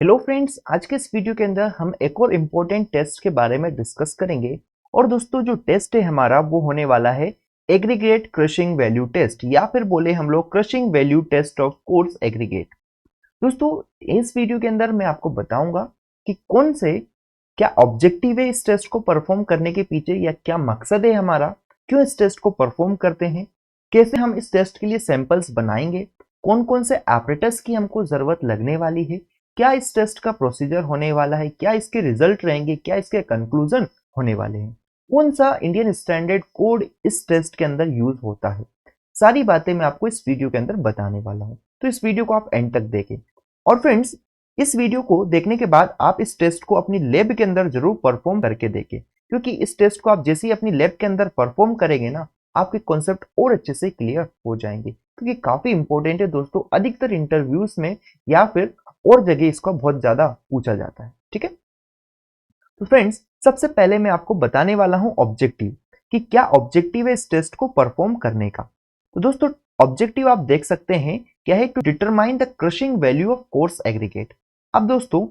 Hello friends, आज के इस वीडियो के अंदर हम एक और इम्पोर्टेंट टेस्ट के बारे में डिस्कस करेंगे। और दोस्तों, जो टेस्ट है हमारा वो होने वाला है एग्रीगेट क्रशिंग वैल्यू टेस्ट, या फिर बोले हम लोग crushing value test of course aggregate. दोस्तों, इस वीडियो के अंदर मैं आपको बताऊंगा कि कौन से क्या ऑब्जेक्टिव है इस टेस्ट को परफॉर्म करने के पीछे, या क्या मकसद है हमारा, क्यों इस टेस्ट को परफॉर्म करते हैं, कैसे हम इस टेस्ट के लिए सैंपल्स बनाएंगे, कौन कौन से एपरेटस की हमको जरूरत लगने वाली है, क्या इस टेस्ट का प्रोसीजर होने वाला है, क्या इसके रिजल्ट रहेंगे, क्या इसके कंक्लूजन होने वाले हैं, कौन सा इंडियन स्टैंडर्ड कोड इस टेस्ट के अंदर यूज होता है। सारी बातें मैं आपको इस वीडियो के अंदर बताने वाला हूं, तो इस वीडियो को आप एंड तक देखें। और फ्रेंड्स, इस वीडियो को देखने के बाद आप इस टेस्ट को अपनी लैब के अंदर जरूर परफॉर्म करके देखें, क्योंकि इस टेस्ट को आप जैसे ही अपनी लैब के अंदर परफॉर्म करेंगे ना, आपके कॉन्सेप्ट और अच्छे से क्लियर हो जाएंगे, क्योंकि काफी इंपॉर्टेंट है दोस्तों। अधिकतर इंटरव्यूज में या फिर और जगह इसका बहुत ज्यादा पूछा जाता है। ठीक है, तो फ्रेंड्स, सबसे पहले मैं आपको बताने वाला हूं ऑब्जेक्टिव, कि क्या ऑब्जेक्टिव है इस टेस्ट को परफॉर्म करने का। तो दोस्तों, ऑब्जेक्टिव आप देख सकते हैं क्या है, to determine the crushing value of course aggregate. अब दोस्तों,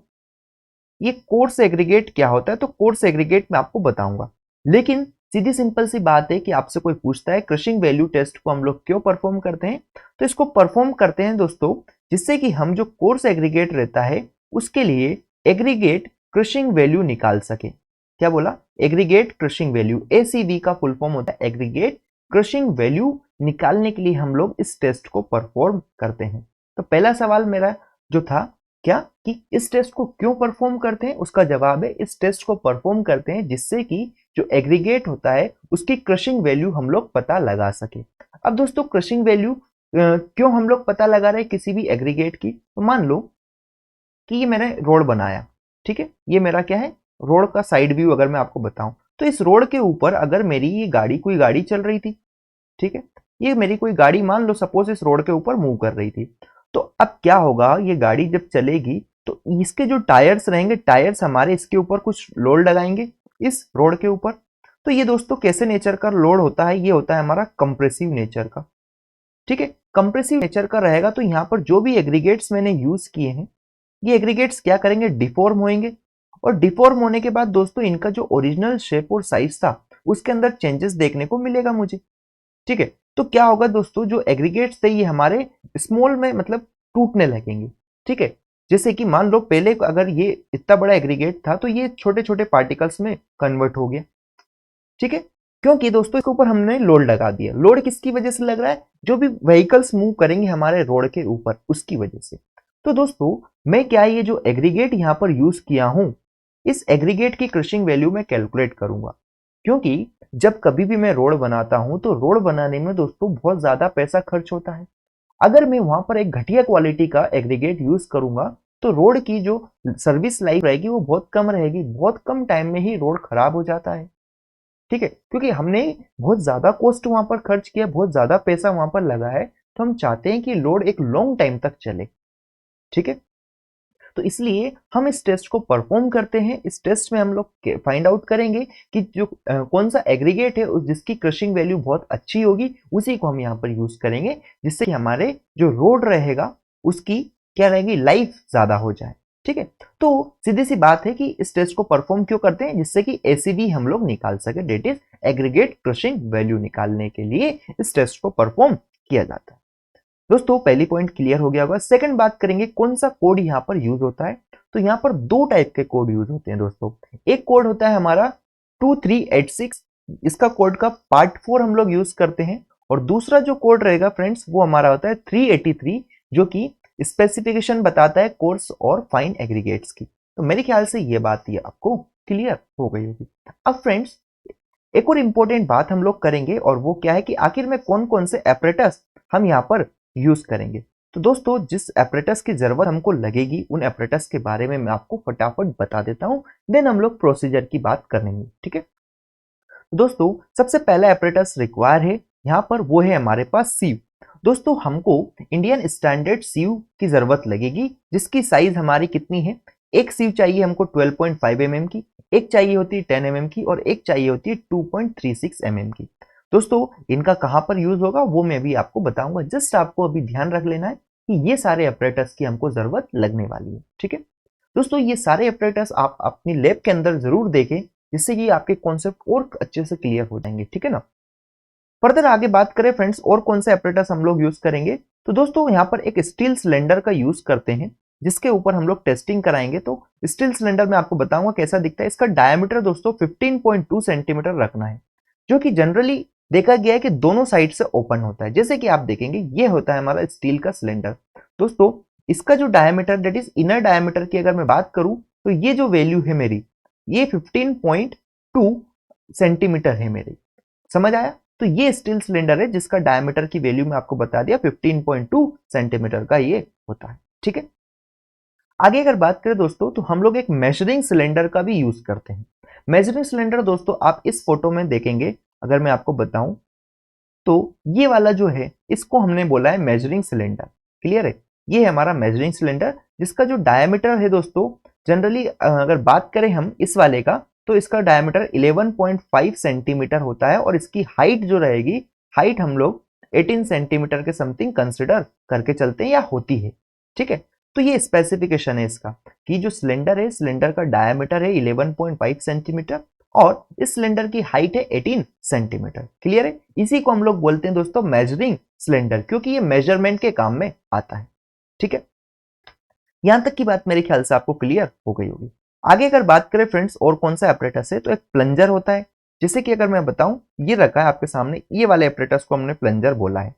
ये कोर्स एग्रीगेट क्या होता है, तो कोर्स एग्रीगेट मैं आपको बताऊंगा, लेकिन सीधी सिंपल सी बात है कि आपसे कोई पूछता है क्रशिंग वैल्यू टेस्ट को हम लोग क्यों परफॉर्म करते हैं, तो इसको परफॉर्म करते हैं दोस्तों जिससे कि हम जो कोर्स एग्रीगेट रहता है उसके लिए एग्रीगेट क्रशिंग वैल्यू निकाल सके। क्या बोला? एग्रीगेट क्रशिंग वैल्यू, एसीवी का फुल फॉर्म होता है एग्रीगेट क्रशिंग वैल्यू। निकालने के लिए हम लोग इस टेस्ट को परफॉर्म करते हैं। तो पहला सवाल मेरा जो था क्या, कि इस टेस्ट को क्यों परफॉर्म करते हैं, उसका जवाब है इस टेस्ट को परफॉर्म करते हैं जिससे कि जो एग्रीगेट होता है उसकी क्रशिंग वैल्यू हम लोग पता लगा सके। अब दोस्तों, क्रशिंग वैल्यू क्यों हम लोग पता लगा रहे हैं किसी भी एग्रीगेट की, तो मान लो कि ये मैंने रोड बनाया। ठीक है, ये मेरा क्या है, रोड का साइड व्यू अगर मैं आपको बताऊं, तो इस रोड के ऊपर अगर मेरी ये गाड़ी, कोई गाड़ी चल रही थी, ठीक है, ये मेरी कोई गाड़ी मान लो सपोज इस रोड के ऊपर मूव कर रही थी, तो अब क्या होगा, ये गाड़ी जब चलेगी तो इसके जो टायर्स रहेंगे, टायर्स हमारे इसके ऊपर कुछ लोड लगाएंगे इस रोड के ऊपर। तो ये दोस्तों कैसे नेचर का लोड होता है, ये होता है हमारा कंप्रेसिव नेचर का। ठीक है, कंप्रेसिव नेचर का रहेगा तो यहाँ पर जो भी एग्रीगेट्स मैंने यूज किए हैं, ये एग्रीगेट्स क्या करेंगे, डिफॉर्म होंगे। और डिफॉर्म होने के बाद दोस्तों इनका जो ओरिजिनल शेप और साइज था उसके अंदर चेंजेस देखने को मिलेगा मुझे। ठीक है, तो क्या होगा दोस्तों, जो एग्रीगेट्स थे ये हमारे स्मॉल में मतलब टूटने लगेंगे। ठीक है, जैसे कि मान लो पहले अगर ये इतना बड़ा एग्रीगेट था तो ये छोटे छोटे पार्टिकल्स में कन्वर्ट हो गया। ठीक है, क्योंकि दोस्तों इसके ऊपर हमने लोड लगा दिया। लोड किसकी वजह से लग रहा है, जो भी व्हीकल्स मूव करेंगे हमारे रोड के ऊपर उसकी वजह से। तो दोस्तों, मैं क्या ये जो एग्रीगेट यहां पर यूज किया हूं, इस एग्रीगेट की क्रशिंग वैल्यू में कैलकुलेट करूंगा, क्योंकि जब कभी भी मैं रोड बनाता हूं तो रोड बनाने में दोस्तों बहुत ज्यादा पैसा खर्च होता है। अगर मैं वहां पर एक घटिया क्वालिटी का एग्रीगेट यूज करूंगा तो रोड की जो सर्विस लाइफ रहेगी वो बहुत कम रहेगी, बहुत कम टाइम में ही रोड खराब हो जाता है। ठीक है, क्योंकि हमने बहुत ज्यादा कॉस्ट वहां पर खर्च किया, बहुत ज्यादा पैसा वहां पर लगा है, तो हम चाहते हैं कि लोड एक लॉन्ग टाइम तक चले। ठीक है, तो इसलिए हम इस टेस्ट को परफॉर्म करते हैं। इस टेस्ट में हम लोग फाइंड आउट करेंगे कि जो कौन सा एग्रीगेट है जिसकी क्रशिंग वैल्यू बहुत अच्छी होगी, उसी को हम यहाँ पर यूज करेंगे, जिससे कि हमारे जो रोड रहेगा उसकी क्या रहेगी, लाइफ ज्यादा हो जाए। ठीक है, तो सीधी सी बात है कि इस टेस्ट को परफॉर्म क्यों करते हैं, जिससे कि एसीबी हम लोग निकाल सके, that is aggregate crushing value निकालने के लिए इस टेस्ट को परफॉर्म किया जाता है। दोस्तों, पहली पॉइंट क्लियर हो गया होगा। सेकंड बात करेंगे कौन सा कोड यहाँ पर यूज होता है। तो यहाँ पर दो टाइप के कोड यूज होते हैं दोस्तों। एक कोड होता है हमारा 2386, इसका कोड का पार्ट 4 हम लोग यूज करते हैं। और दूसरा जो कोड रहेगा फ्रेंड्स वो हमारा होता है 383, जो कि स्पेसिफिकेशन बताता है कोर्स और फाइन एग्रीगेट्स की। तो मेरे ख्याल से ये बात ये आपको क्लियर हो गई होगी। अब फ्रेंड्स, एक और इंपॉर्टेंट बात हम लोग करेंगे, और वो क्या है कि आखिर में कौन कौन से एपरेटस हम यहाँ पर यूज करेंगे। तो दोस्तों, जिस एपरेटस की जरूरत हमको लगेगी उन एपरेटस के बारे में मैं आपको फटाफट बता देता हूं, देन हम लोग प्रोसीजर की बात करेंगे। ठीक है, तो दोस्तों सबसे पहला एपरेटस रिक्वायर है यहाँ पर, वो है हमारे पास सीव। दोस्तों, हमको इंडियन स्टैंडर्ड सीव की जरूरत लगेगी, जिसकी साइज हमारी कितनी है, एक सीव चाहिए हमको 12.5 mm की, एक चाहिए होती है 10 mm की, और एक चाहिए होती है 2.36 mm की। दोस्तों, इनका कहां पर यूज होगा वो मैं भी आपको बताऊंगा, जस्ट आपको अभी ध्यान रख लेना है कि ये सारे ऑपरेटर्स की हमको जरूरत लगने वाली है। ठीक है, दोस्तों ये सारे ऑपरेटर्स आप अपनी लैब के अंदर जरूर देखें, जिससे कि आपके कॉन्सेप्ट और अच्छे से क्लियर हो जाएंगे, ठीक है ना। फर्दर आगे बात करें फ्रेंड्स और कौन से ऑपरेटर्स हम लोग यूज करेंगे, तो दोस्तों यहाँ पर एक स्टील सिलेंडर का यूज करते हैं, जिसके ऊपर हम लोग टेस्टिंग कराएंगे। तो स्टील सिलेंडर में आपको बताऊंगा कैसा दिखता है। इसका डायमीटर दोस्तों 15.2 सेंटीमीटर रखना है, जो कि जनरली देखा गया है कि दोनों साइड से ओपन होता है। जैसे कि आप देखेंगे ये होता है हमारा स्टील का सिलेंडर। दोस्तों इसका जो diameter that is inner diameter की अगर मैं बात करूं, तो ये जो वैल्यू है मेरी, ये 15.2 सेंटीमीटर है मेरी। समझ आया? तो ये स्टील सिलेंडर है जिसका डायमीटर की वैल्यू मैं आपको बता दिया 15.2 सेंटीमीटर का ये होता है, ठीक है। आगे अगर बात करें दोस्तों, तो हम लोग एक मेजरिंग सिलेंडर का भी यूज करते हैं। मेजरिंग सिलेंडर दोस्तों आप इस फोटो में देखेंगे, अगर मैं आपको बताऊं तो ये वाला जो है इसको हमने बोला है मेजरिंग सिलेंडर। क्लियर है? ये है हमारा मेजरिंग सिलेंडर, जिसका जो डायमीटर है दोस्तों, जनरली अगर बात करें हम इस वाले का, तो इसका डायमीटर 11.5 सेंटीमीटर होता है, और इसकी हाइट जो रहेगी, हाइट हम लोग 18 सेंटीमीटर के समथिंग कंसिडर करके चलते हैं या होती है, ठीक है। तो ये स्पेसिफिकेशन है इसका कि जो सिलेंडर है, सिलेंडर का डायमीटर है 11.5 सेंटीमीटर और इस सिलेंडर की हाइट है 18 सेंटीमीटर। क्लियर है? इसी को हम लोग बोलते हैं दोस्तों मेजरिंग सिलेंडर, क्योंकि ये मेजरमेंट के काम में आता है, ठीक है। यहां तक की बात मेरे ख्याल से आपको क्लियर हो गई होगी। आगे अगर बात करें फ्रेंड्स और कौन सा ऑपरेटर्स है, तो एक प्लंजर होता है। जैसे कि अगर मैं बताऊं, ये रखा है आपके सामने, ये वाले ऑपरेटर्स को हमने प्लंजर बोला है।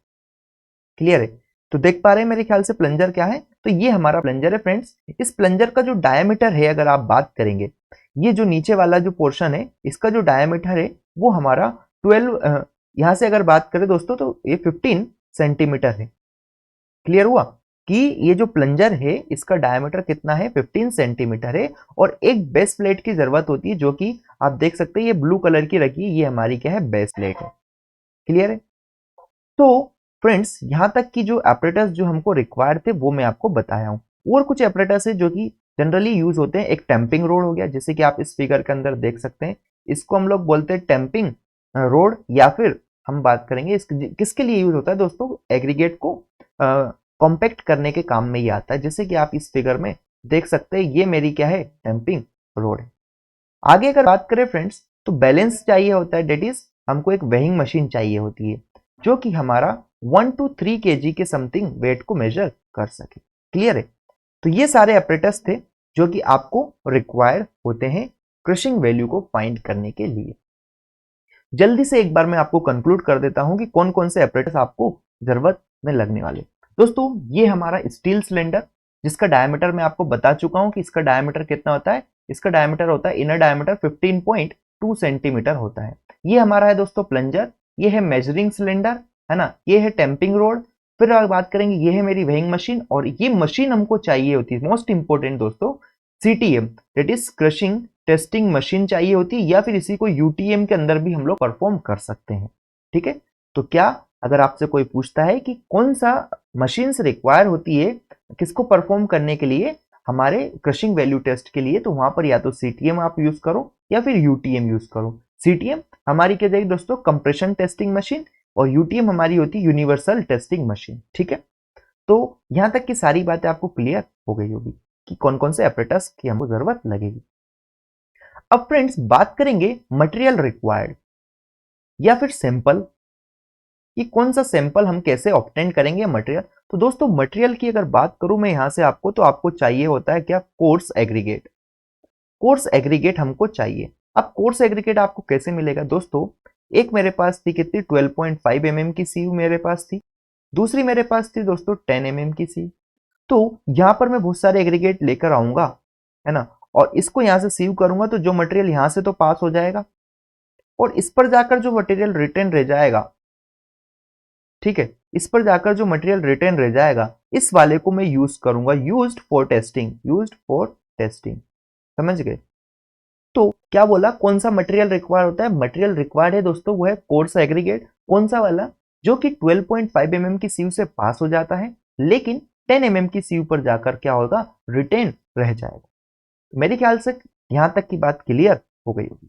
क्लियर है? तो देख पा रहे हैं मेरे ख्याल से प्लंजर क्या है, तो ये हमारा प्लंजर है फ्रेंड्स। इस प्लंजर का जो डायमीटर है, अगर आप बात करेंगे, ये जो नीचे वाला जो पोर्शन है, इसका जो डायमीटर है वो हमारा 12, यहां से अगर बात करें दोस्तों, तो ये 15 सेंटीमीटर है। क्लियर हुआ कि ये जो प्लंजर है इसका डायमीटर कितना है, 15 सेंटीमीटर है, और एक बेस प्लेट की जरूरत होती है, जो कि आप देख सकते हैं ये ब्लू कलर की रखी है, ये हमारी क्या है, बेस प्लेट है। क्लियर है? तो फ्रेंड्स यहां तक की जो ऑपरेटर्स जो हमको रिक्वायर्ड थे वो मैं आपको बताया हूं। और कुछ ऑपरेटर्स है जो कि जनरली यूज होते हैं। एक टेम्पिंग रोड हो गया, जैसे कि आप इस फिगर के अंदर देख सकते हैं, इसको हम लोग बोलते हैं टेम्पिंग रोड, या फिर हम बात करेंगे किसके लिए यूज होता है दोस्तों, एग्रीगेट को कॉम्पैक्ट करने के काम में ही आता है। जैसे कि आप इस फिगर में देख सकते हैं, ये मेरी क्या है, टेम्पिंग रोड है। आगे अगर बात करें फ्रेंड्स, तो बैलेंस चाहिए होता है, डेट इज हमको एक वेइंग मशीन चाहिए होती है, जो कि हमारा 1 to 3 kg के समथिंग वेट को मेजर कर सके। क्लियर है? तो ये सारे ऑपरेटर्स थे जो कि आपको रिक्वायर होते हैं क्रशिंग वैल्यू को फाइंड करने के लिए। जल्दी से एक बार मैं आपको कंक्लूड कर देता हूं कि कौन कौन से ऑपरेटर्स आपको जरूरत में लगने वाले। दोस्तों ये हमारा स्टील सिलेंडर, जिसका डायमीटर मैं आपको बता चुका हूं कि इसका डायमीटर कितना होता है। इसका डायमीटर होता है, इनर डायमीटर 15.2 सेंटीमीटर होता है। ये हमारा है दोस्तों प्लंजर, ये है मेजरिंग सिलेंडर, है ना, ये है टेम्पिंग रोड। फिर अगर बात करेंगे, ये है मेरी वेइंग मशीन, और ये मशीन हमको चाहिए होती है, मोस्ट इंपोर्टेंट दोस्तों, CTM, that is crushing testing machine चाहिए होती है, या फिर इसी को यूटीएम के अंदर भी हम लोग परफॉर्म कर सकते हैं, ठीक है। तो क्या अगर आपसे कोई पूछता है कि कौन सा मशीन से रिक्वायर होती है किसको परफॉर्म करने के लिए, हमारे क्रशिंग वैल्यू टेस्ट के लिए, तो वहां पर या तो सीटीएम आप यूज करो या फिर यूटीएम यूज करो। सीटीएम हमारी क्या जाएगी दोस्तों, कंप्रेशन टेस्टिंग मशीन, और यूटीएम हमारी होती है यूनिवर्सल टेस्टिंग मशीन, ठीक है। तो यहां तक की सारी बातें आपको क्लियर हो गई होगी कि कौन कौन से ऑपरेटर्स की हमको जरूरत लगेगी। अब फ्रेंड्स बात करेंगे मटेरियल रिक्वायर्ड या फिर सैंपल, कि कौन सा सैंपल हम कैसे ऑब्टेन करेंगे मटेरियल। तो दोस्तों मटेरियल की अगर बात करूं मैं यहां से आपको, तो आपको चाहिए होता है क्या, कोर्स एग्रीगेट। कोर्स एग्रीगेट हमको चाहिए। अब कोर्स एग्रीगेट आपको कैसे मिलेगा दोस्तों, एक मेरे पास थी कितनी, 12.5 mm की सीयू मेरे पास थी, दूसरी मेरे पास थी दोस्तों 10 mm की सीयू। तो यहां पर मैं बहुत सारे एग्रीगेट लेकर आऊंगा, है ना, और इसको यहां से सीव करूंगा, तो जो मटेरियल यहां से तो पास हो जाएगा, और इस पर जाकर जो मटेरियल रिटर्न रह जाएगा, ठीक है, इस पर जाकर जो मटेरियल रिटर्न रह जाएगा, इस वाले को मैं यूज करूंगा, used for testing, used for testing. समझ गए? तो क्या बोला, कौन सा मटेरियल रिक्वायर्ड होता है, मटेरियल रिक्वायर्ड है दोस्तों वो है कोर्स एग्रीगेट। कौन सा वाला, जो कि 12.5 mm की सीयू से पास हो जाता है, लेकिन 10 mm की सीयू पर जाकर क्या होगा, रिटेन रह जाएगा। मेरे ख्याल से यहां तक की बात क्लियर हो गई होगी।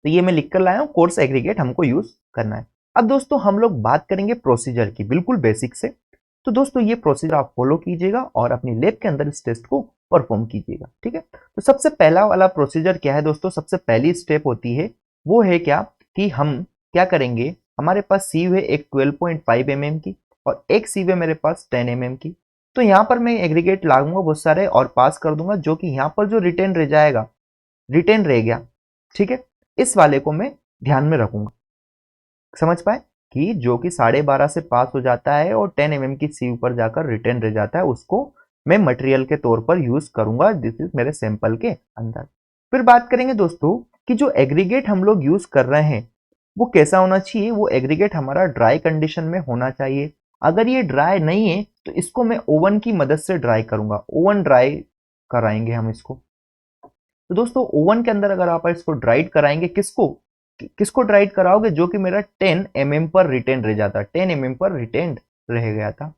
तो ये मैं लिख कर लाया हूं, कोर्स एग्रीगेट हमको यूज करना है। अब दोस्तों हम लोग बात करेंगे प्रोसीजर की, बिल्कुल बेसिक से। तो दोस्तों ये प्रोसीजर आप फॉलो कीजिएगा और अपनी लैब के अंदर इस टेस्ट को परफॉर्म कीजिएगा, ठीक है। तो सबसे पहला वाला प्रोसीजर क्या है दोस्तों, सबसे पहली स्टेप होती है वो है क्या कि हम क्या करेंगे, हमारे पास सीव है एक 12.5 mm की और एक सीव है मेरे पास 10 mm की। तो यहाँ पर मैं एग्रीगेट लागूंगा बहुत सारे और पास कर दूंगा, जो कि यहाँ पर जो रिटेन रह जाएगा, रिटेन रह गया, ठीक है, इस वाले को मैं ध्यान में रखूंगा। समझ पाए कि जो कि 12.5 से पास हो जाता है और 10 mm की सीव पर जाकर रिटेन रह जाता है, उसको मैं मटेरियल के तौर पर यूज करूंगा दिस इज मेरे सैंपल के अंदर। फिर बात करेंगे दोस्तों कि जो एग्रीगेट हम लोग यूज कर रहे हैं वो कैसा होना चाहिए। वो एग्रीगेट हमारा ड्राई कंडीशन में होना चाहिए। अगर ये ड्राई नहीं है तो इसको मैं ओवन की मदद से ड्राई करूंगा, ओवन ड्राई कराएंगे हम इसको। तो दोस्तों ओवन के अंदर अगर आप इसको ड्राइड कराएंगे, किसको किसको ड्राइड कराओगे, जो कि मेरा 10 mm पर रिटेन रह जाता, 10 mm पर रिटेन रह गया था,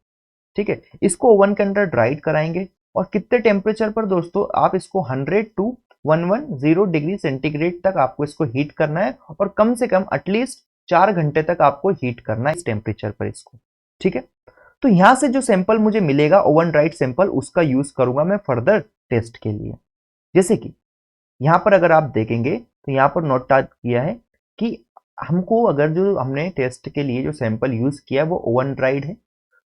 ठीक है। इसको ओवन के अंदर ड्राइड कराएंगे और कितने टेम्परेचर पर दोस्तों, आप इसको 100 टू 110 डिग्री सेंटीग्रेड तक आपको इसको हीट करना है और कम से कम एटलीस्ट 4 घंटे तक आपको हीट करना है इस टेम्परेचर पर इसको, ठीक है। तो यहां से जो सैंपल मुझे मिलेगा ओवन ड्राइड सैंपल, उसका यूज करूंगा मैं फर्दर टेस्ट के लिए। जैसे कि यहाँ पर अगर आप देखेंगे तो यहाँ पर नोट किया है कि हमको अगर जो हमने टेस्ट के लिए जो सैंपल यूज किया वो ओवन ड्राइड है,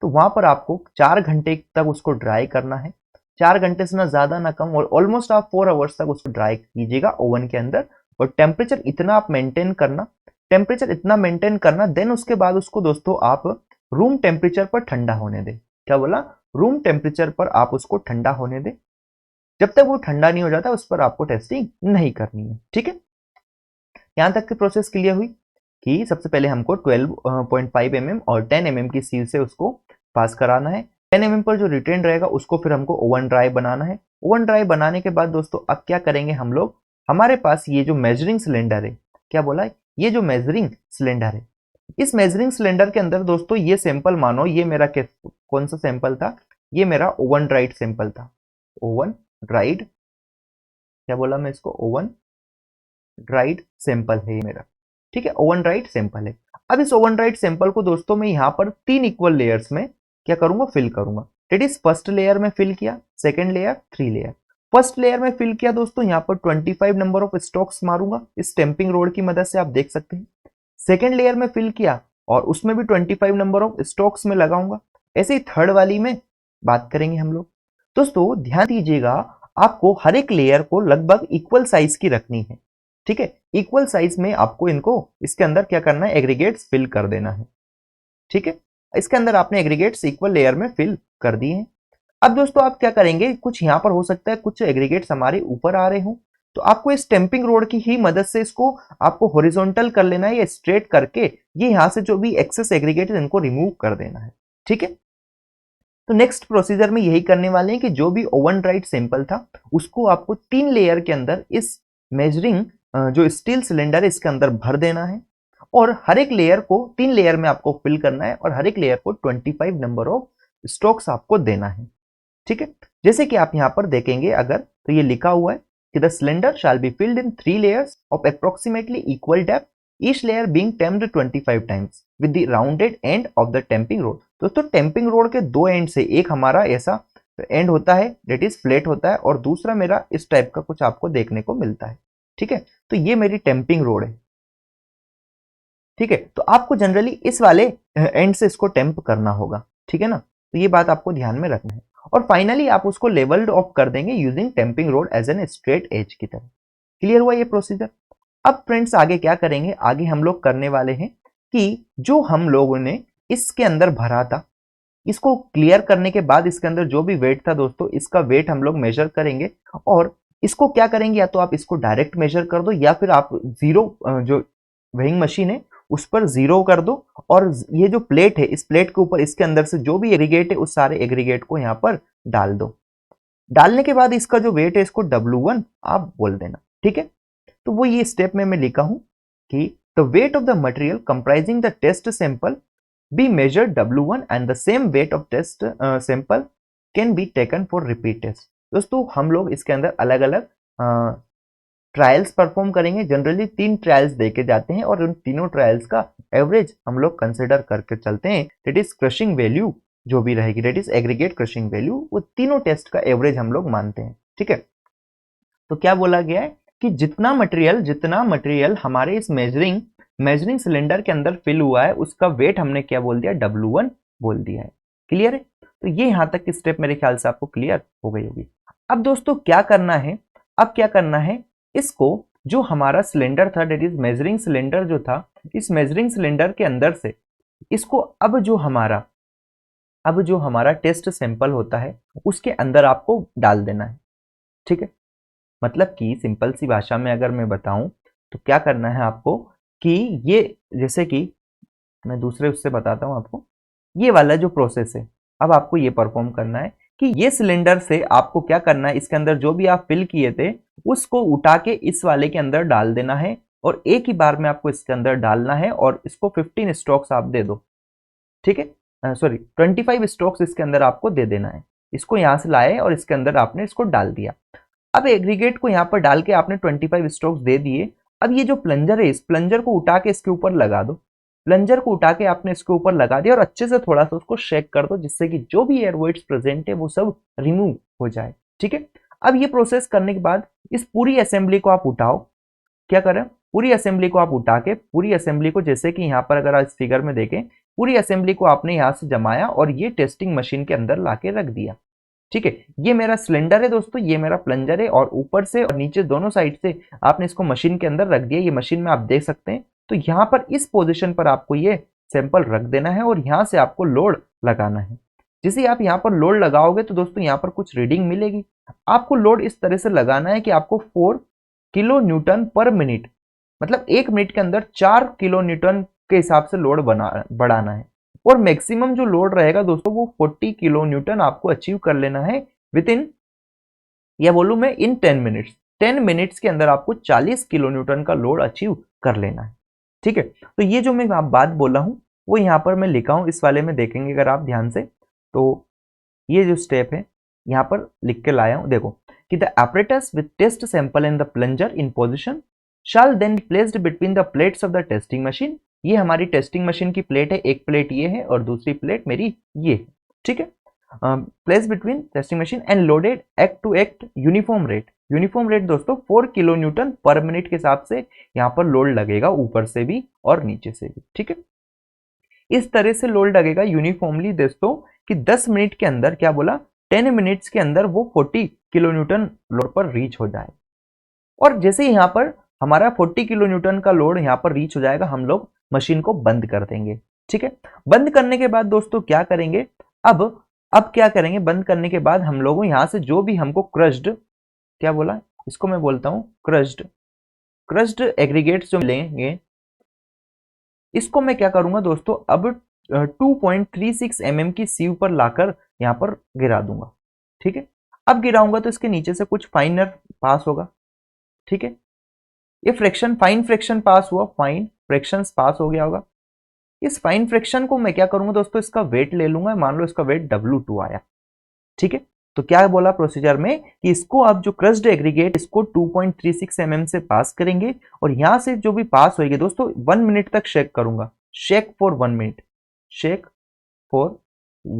तो वहां पर आपको 4 घंटे तक उसको ड्राई करना है। 4 घंटे से ना ज्यादा ना कम, और ऑलमोस्ट आप 4 आवर्स तक उसको ड्राई कीजिएगा ओवन के अंदर। और टेम्परेचर इतना आप मेंटेन करना, टेम्परेचर इतना मेंटेन करना, देन उसके बाद उसको दोस्तों आप रूम टेम्परेचर पर ठंडा होने दें। क्या बोला, रूम टेम्परेचर पर आप उसको ठंडा होने दें। जब तक वो ठंडा नहीं हो जाता उस पर आपको टेस्टिंग नहीं करनी है, ठीक है। यहां तक की प्रोसेस क्लियर हुई कि सबसे पहले हमको 12.5 mm और 10 mm की सील से उसको पास कराना है। 10 mm पर जो रिटेन रहेगा उसको फिर हमको ओवन ड्राई बनाना है। ओवन ड्राई बनाने के बाद दोस्तों अब क्या करेंगे हम लोग, हमारे पास ये जो मेजरिंग सिलेंडर है, क्या बोला है, ये जो मेजरिंग सिलेंडर है, इस मेजरिंग सिलेंडर के अंदर दोस्तों ये सैंपल मानो ये मेरा कौन सा सैंपल था, ये मेरा ओवन ड्राइड सैंपल था। ओवन ड्राइड, क्या बोला मैं इसको, ओवन ड्राइड सैंपल है ये मेरा, ठीक है, ओवन ड्राइड सैंपल है। अब इस ओवन ड्राइड सैंपल को दोस्तों मैं यहाँ पर 3 इक्वल लेयर्स में क्या करूंगा, फिल करूंगा। दैट इज फर्स्ट लेयर में फिल किया, second layer, 3 layer. First layer में फिल किया दोस्तों, यहाँ पर 25 नंबर ऑफ स्टॉक्स मारूंगा इस स्टैंपिंग रोड की मदद से, आप देख सकते हैं। सेकंड लेयर में फिल किया और उसमें भी 25 नंबर ऑफ स्टॉक्स में लगाऊंगा। ऐसे ही थर्ड वाली में बात करेंगे हम लोग। दोस्तों ध्यान दीजिएगा, आपको हर एक लेयर को लगभग इक्वल साइज की रखनी है, ठीक है। इक्वल साइज में आपको इनको इसके अंदर क्या करना है, एग्रीगेट्स फिल कर देना है, ठीक है। इसके अंदर आपने एग्रीगेट्स इक्वल लेयर में फिल कर दिए हैं। अब दोस्तों आप क्या करेंगे, कुछ यहां पर हो सकता है कुछ एग्रीगेट्स हमारे ऊपर आ रहे हों, तो आपको इस स्टैंपिंग रोड की ही मदद से इसको आपको हॉरिजॉन्टल कर लेना है या स्ट्रेट करके ये यहां से जो भी एक्सेस एग्रीगेट है इनको रिमूव कर देना है, ठीक है। तो नेक्स्ट प्रोसीजर में यही करने वाले हैं कि जो भी ओवन ड्राइड सैंपल था उसको आपको 3 लेयर के अंदर इस मेजरिंग जो स्टील सिलेंडर है इसके अंदर भर देना है और हर एक लेयर को 3 लेयर में आपको फिल करना है और हर एक लेयर को 25 नंबर ऑफ स्ट्रोक्स आपको देना है, ठीक है। जैसे कि आप यहां पर देखेंगे अगर, तो ये लिखा हुआ है कि the cylinder shall be filled in 3 layers of approximately equal depth, each layer being tamped 25 times with the rounded end of the tamping rod। दोस्तों टेम्पिंग रोड के 2 एंड से एक हमारा ऐसा एंड होता है दैट इज फ्लैट होता है और दूसरा मेरा इस टाइप का कुछ आपको देखने को मिलता है, ठीक है। तो ये मेरी टेम्पिंग रोड है, ठीक है। तो आपको जनरली इस वाले एंड से इसको टेम्प करना होगा, ठीक है ना। तो ये बात आपको ध्यान में रखना है और फाइनली आप उसको लेवल्ड ऑफ कर देंगे using tamping rod as an straight edge की तरह। क्लियर हुआ ये प्रोसीजर। अब फ्रेंड्स आगे क्या करेंगे, आगे हम लोग करने वाले हैं कि जो हम लोगों ने इसके अंदर भरा था, इसको क्लियर करने के बाद इसके अंदर जो भी वेट था दोस्तों, इसका वेट हम लोग मेजर करेंगे और इसको क्या करेंगे, या तो आप इसको डायरेक्ट मेजर कर दो या फिर आप जीरो जो वेइंग मशीन है उस पर जीरो कर दो और ये जो प्लेट है इस प्लेट के ऊपर इसके अंदर से जो भी एग्रीगेट है उस सारे एग्रीगेट को यहाँ पर डाल दो। डालने के बाद इसका जो वेट है इसको W1 आप बोल देना, ठीक है। तो वो ये स्टेप में मैं लिखा हूं कि the weight of the material comprising the test sample be measured W1 and the same weight of test sample can be taken for repeat test. दोस्तों हम लोग इसके अंदर अलग अलग ट्रायल्स परफॉर्म करेंगे। जनरली 3 ट्रायल्स देके जाते हैं और उन तीनों ट्रायल्स का एवरेज हम लोग कंसिडर करके चलते हैं, दैट इज क्रशिंग वैल्यू, जो भी रहेगी that is aggregate crushing value, वो तीनों टेस्ट का एवरेज हम लोग मानते हैं। ठीक है, तो क्या बोला गया है कि जितना मटेरियल हमारे इस मेजरिंग सिलेंडर के अंदर फिल हुआ है उसका वेट हमने क्या बोल दिया, W1 बोल दिया है। क्लियर है? तो ये यहां तक की स्टेप मेरे ख्याल से आपको क्लियर हो गई होगी। अब दोस्तों क्या करना है, इसको जो हमारा सिलेंडर था दैट इज मेजरिंग सिलेंडर जो था, इस मेजरिंग सिलेंडर के अंदर से इसको अब जो हमारा टेस्ट सैंपल होता है उसके अंदर आपको डाल देना है। ठीक है, मतलब कि सिंपल सी भाषा में अगर मैं बताऊं तो क्या करना है आपको कि ये, जैसे कि मैं दूसरे उससे बताता हूं आपको, ये वाला जो प्रोसेस है अब आपको ये परफॉर्म करना है कि ये सिलेंडर से आपको क्या करना है, इसके अंदर जो भी आप फिल किए थे उसको उठा के इस वाले के अंदर डाल देना है और एक ही बार में आपको इसके अंदर डालना है और इसको 15 स्ट्रोक्स आप दे दो। ठीक है, सॉरी 25 स्ट्रोक्स इसके अंदर आपको दे देना है। इसको यहां से लाए और इसके अंदर आपने इसको डाल दिया। अब एग्रीगेट को यहां पर डाल के आपने 25 स्ट्रोक्स दे दिए। अब ये जो प्लंजर है इस प्लंजर को उठा के इसके ऊपर लगा दो। प्लंजर को उठा के आपने इसके ऊपर लगा दिया और अच्छे से थोड़ा सा उसको शेक कर दो जिससे कि जो भी एयरवेट्स प्रेजेंट है वो सब रिमूव हो जाए। ठीक है, अब ये प्रोसेस करने के बाद इस पूरी असेंबली को आप उठाओ। क्या करें, पूरी असेंबली को आप उठा के पूरी असेंबली को, जैसे कि यहाँ पर अगर आप इस फिगर में देखें, पूरी असेंबली को आपने यहाँ से जमाया और ये टेस्टिंग मशीन के अंदर लाके रख दिया। ठीक है, ये मेरा सिलेंडर है दोस्तों, ये मेरा प्लंजर है और ऊपर से और नीचे दोनों साइड से आपने इसको मशीन के अंदर रख दिया। ये मशीन में आप देख सकते हैं। तो यहाँ पर इस पोजीशन पर आपको ये सैंपल रख देना है और यहाँ से आपको लोड लगाना है। जैसे आप यहाँ पर लोड लगाओगे तो दोस्तों यहाँ पर कुछ रीडिंग मिलेगी। आपको लोड इस तरह से लगाना है कि आपको 4 किलो न्यूटन पर मिनट, मतलब 1 मिनट के अंदर 4 किलो न्यूटन के हिसाब से लोड बढ़ाना है। और मैक्सिमम जो लोड रहेगा दोस्तों वो 40 किलो न्यूटन आपको अचीव कर लेना है विद इन, या बोलूं मैं इन 10 मिनट्स। 10 मिनट्स के अंदर आपको 40 किलो न्यूटन का लोड अचीव कर लेना है। ठीक है, तो ये जो मैं बात बोला हूं वो यहाँ पर मैं लिखा हूं, इस वाले में देखेंगे अगर आप ध्यान से तो ये जो स्टेप है यहाँ पर लिख के लाया हूं। देखो कि the apparatus with test sample and the plunger in position shall then be placed between the plates of the testing machine। ये हमारी टेस्टिंग मशीन की प्लेट है, एक प्लेट ये है और दूसरी प्लेट मेरी ये है। ठीक है, place between testing machine and loaded act to act uniform rate. Uniform rate दोस्तों 4 किलो न्यूटन पर मिनट के हिसाब से यहाँ पर लोड लगेगा, ऊपर से भी और नीचे से भी। ठीक है, इस तरह से लोड लगेगा यूनिफॉर्मली दोस्तों कि 10 मिनट के अंदर, क्या बोला, 10 मिनट्स के अंदर वो 40 किलो न्यूटन लोड पर रीच हो जाए। और जैसे ही यहाँ पर हमारा 40 किलो न्यूटन का लोड यहाँ पर रीच हो जाएगा, हम लोग मशीन को बंद कर देंगे। ठीक है, बंद करने के बाद दोस्तों क्या करेंगे, अब क्या करेंगे, बंद करने के बाद हम लोगों यहाँ से जो भी हमको क्रश्ड, क्या बोला इसको, मैं बोलता हूँ क्रश्ड एग्रीगेट्स जो मिलेंगे, इसको मैं क्या करूंगा दोस्तों, अब 2.36 mm की सीव पर लाकर यहाँ पर गिरा दूंगा। ठीक है, अब गिराऊंगा तो इसके नीचे से कुछ फाइनर पास होगा। ठीक है, ये फाइन फ्रैक्शन पास हुआ, फाइन फ्रैक्शन पास हो गया होगा। इस फाइन फ्रैक्शन को मैं क्या करूंगा दोस्तों, इसका वेट ले लूंगा, मान लो इसका वेट W2 आया। ठीक है, तो क्या बोला प्रोसीजर में कि इसको आप जो क्रश्ड एग्रीगेट इसको 2.36 mm से पास करेंगे और यहां से जो भी पास होगी दोस्तों 1 मिनट तक शेक करूंगा। Shake for 1 minute, shake for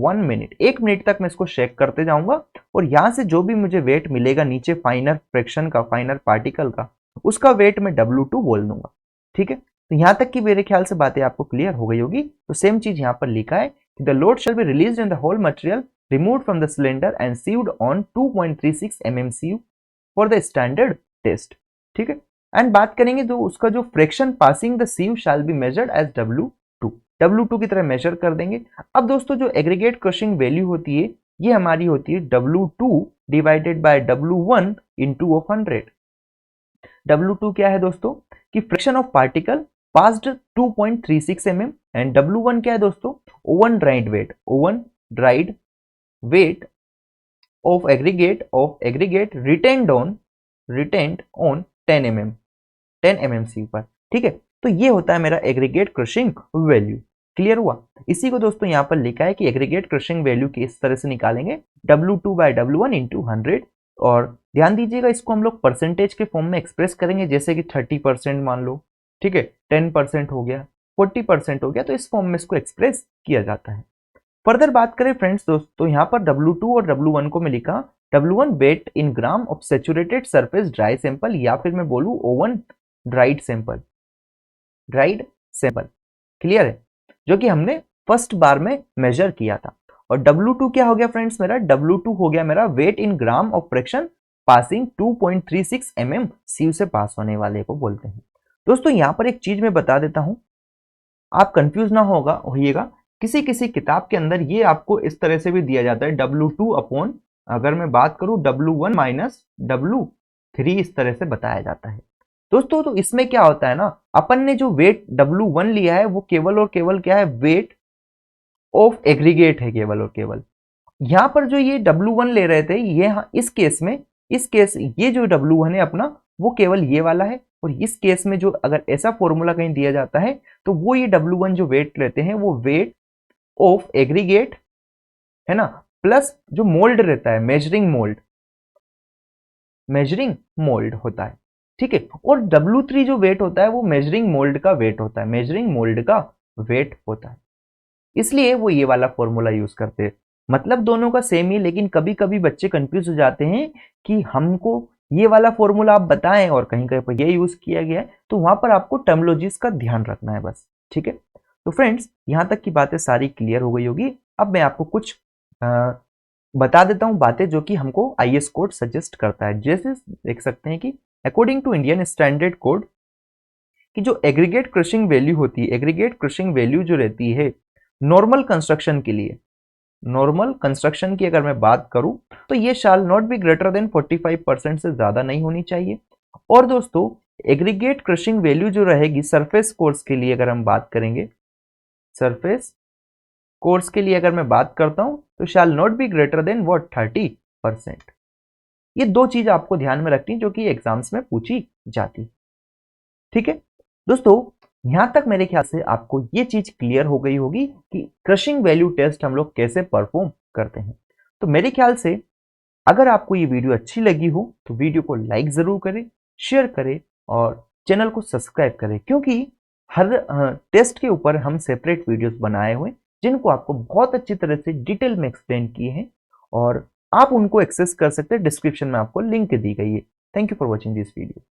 1 minute, 1 minute तक मैं इसको शेक करते जाऊंगा और यहां से जो भी मुझे वेट मिलेगा नीचे फाइनर फ्रैक्शन का, फाइनर पार्टिकल का, उसका वेट मैं W2 बोल दूंगा। ठीक है, तो यहां तक की मेरे ख्याल से बातें आपको क्लियर हो गई होगी। तो सेम चीज यहां पर लिखा है कि the load shall be released in the whole material removed from the cylinder and sieved on 2.36 mm sieve for the standard test। ठीक है, एंड बात करेंगे तो उसका जो fraction passing the sieve shall be measured as W2 की तरह major कर देंगे। अब दोस्तों जो एग्रीगेट क्रशिंग वैल्यू होती है ये हमारी होती है W2 divided by W1 into of 100। W2 क्या है दोस्तों कि fraction of particle passed 2.36 mm and W1 क्या है दोस्तों, oven dried weight, oven dried weight of aggregate retained on 10 mm sieve पर। ठीक है, तो ये होता है मेरा एग्रीगेट क्रशिंग वैल्यू। क्लियर हुआ? इसी को दोस्तों यहाँ पर लिखा है कि एग्रीगेट क्रशिंग वैल्यू की इस तरह से निकालेंगे W2 बाय W1 इंटू 100। और ध्यान दीजिएगा इसको हम लोग परसेंटेज के फॉर्म में एक्सप्रेस करेंगे, जैसे कि 30% मान लो, ठीक है, 10% हो गया, 40% हो गया, तो इस फॉर्म में इसको एक्सप्रेस किया जाता है। फर्दर बात करें फ्रेंड्स दोस्तों, यहाँ पर W2 और W1 को मैं लिखा W1 weight in gram of saturated surface dry sample, या फिर मैं बोलूँ O1 ड्राइड सैंपल, क्लियर है, जो कि हमने फर्स्ट बार में मेजर किया था। और W2 क्या हो गया फ्रेंड्स मेरा, W2 हो गया मेरा weight in gram of fraction passing 2.36 mm sieve से पास होने वाले को बोलते हैं। दोस्तों यहाँ पर एक चीज मैं बता देता हूं, आप कंफ्यूज ना होइएगा, किसी किसी किताब के अंदर ये आपको इस तरह से भी दिया जाता है W2 अपॉन, अगर मैं बात करूं W1 माइनस W3, इस तरह से बताया जाता है दोस्तों। तो इसमें क्या होता है ना, अपन ने जो वेट W1 लिया है वो केवल और केवल क्या है, वेट ऑफ एग्रीगेट है केवल और केवल। यहां पर जो ये W1 ले रहे थे, ये इस केस में, ये जो W1 है अपना, वो केवल ये वाला है। और इस केस में जो अगर ऐसा फॉर्मूला कहीं दिया जाता है तो वो ये W1 जो वेट लेते हैं वो वेट ऑफ एग्रीगेट है ना, प्लस जो मोल्ड रहता है, मेजरिंग मोल्ड होता है, ठीक है। और W3 जो वेट होता है वो मेजरिंग मोल्ड का वेट होता है, इसलिए वो ये वाला फॉर्मूला यूज करते हैं। मतलब दोनों का सेम ही, लेकिन कभी कभी बच्चे कंफ्यूज हो जाते हैं कि हमको ये वाला फॉर्मूला आप बताएं और कहीं कहीं पर ये यूज किया गया है, तो वहां पर आपको टर्मोलॉजीज का ध्यान रखना है बस, ठीक है। तो फ्रेंड्स यहां तक की बातें सारी क्लियर हो गई होगी। अब मैं आपको कुछ बता देता हूं बातें जो कि हमको IS कोड सजेस्ट करता है। जैसे देख सकते हैं कि according to Indian standard code कि जो एग्रीगेट क्रशिंग वैल्यू होती है, एग्रीगेट क्रशिंग वैल्यू जो रहती है नॉर्मल कंस्ट्रक्शन के लिए, नॉर्मल कंस्ट्रक्शन की अगर मैं बात करूं तो ये शाल नॉट बी ग्रेटर देन 45% से ज्यादा नहीं होनी चाहिए। और दोस्तों एग्रीगेट क्रशिंग वैल्यू जो रहेगी सरफेस कोर्स के लिए, अगर हम बात करेंगे सरफेस कोर्स के लिए अगर मैं बात करता हूं तो शाल not be greater than what 30%। ये दो चीज आपको ध्यान में रखनी जो कि एग्जाम्स में पूछी जाती, ठीक है दोस्तों। यहां तक मेरे ख्याल से आपको ये चीज क्लियर हो गई होगी कि क्रशिंग वैल्यू टेस्ट हम लोग कैसे परफॉर्म करते हैं। तो मेरे ख्याल से अगर आपको ये वीडियो अच्छी लगी हो तो वीडियो को लाइक जरूर करें, शेयर करें और चैनल को सब्सक्राइब करें, क्योंकि हर टेस्ट के ऊपर हम सेपरेट वीडियोस बनाए हुए जिनको आपको बहुत अच्छी तरह से डिटेल में एक्सप्लेन किए हैं, और आप उनको एक्सेस कर सकते हैं, डिस्क्रिप्शन में आपको लिंक दी गई है। Thank you for watching this video.